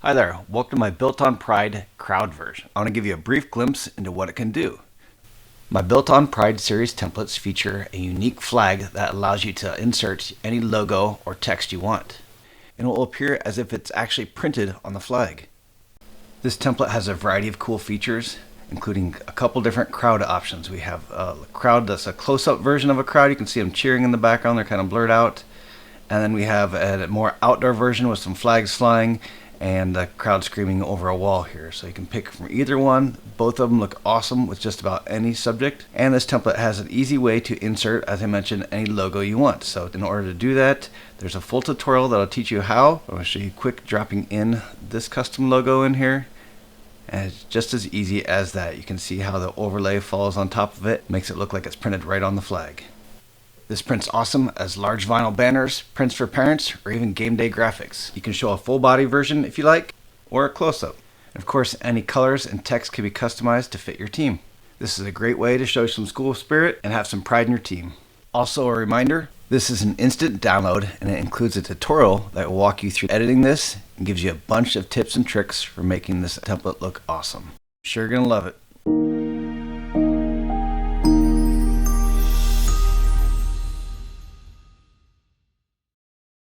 Hi there, welcome to my Built on Pride crowd version. I want to give you a brief glimpse into what it can do. My Built on Pride series templates feature a unique flag that allows you to insert any logo or text you want, and it will appear as if it's actually printed on the flag. This template has a variety of cool features, including a couple different crowd options. We have a crowd that's a close-up version of a crowd. You can see them cheering in the background, they're kind of blurred out. And then we have a more outdoor version with some flags flying and the crowd screaming over a wall here. So you can pick from either one. Both of them look awesome with just about any subject. And this template has an easy way to insert, as I mentioned, any logo you want. So in order to do that, there's a full tutorial that'll teach you how. I'm going to show you quick dropping in this custom logo in here. And it's just as easy as that. You can see how the overlay falls on top of it. Makes it look like it's printed right on the flag. This prints awesome as large vinyl banners, prints for parents, or even game day graphics. You can show a full body version if you like, or a close-up. Of course, any colors and text can be customized to fit your team. This is a great way to show some school spirit and have some pride in your team. Also a reminder, this is an instant download and it includes a tutorial that will walk you through editing this and gives you a bunch of tips and tricks for making this template look awesome. Sure gonna love it.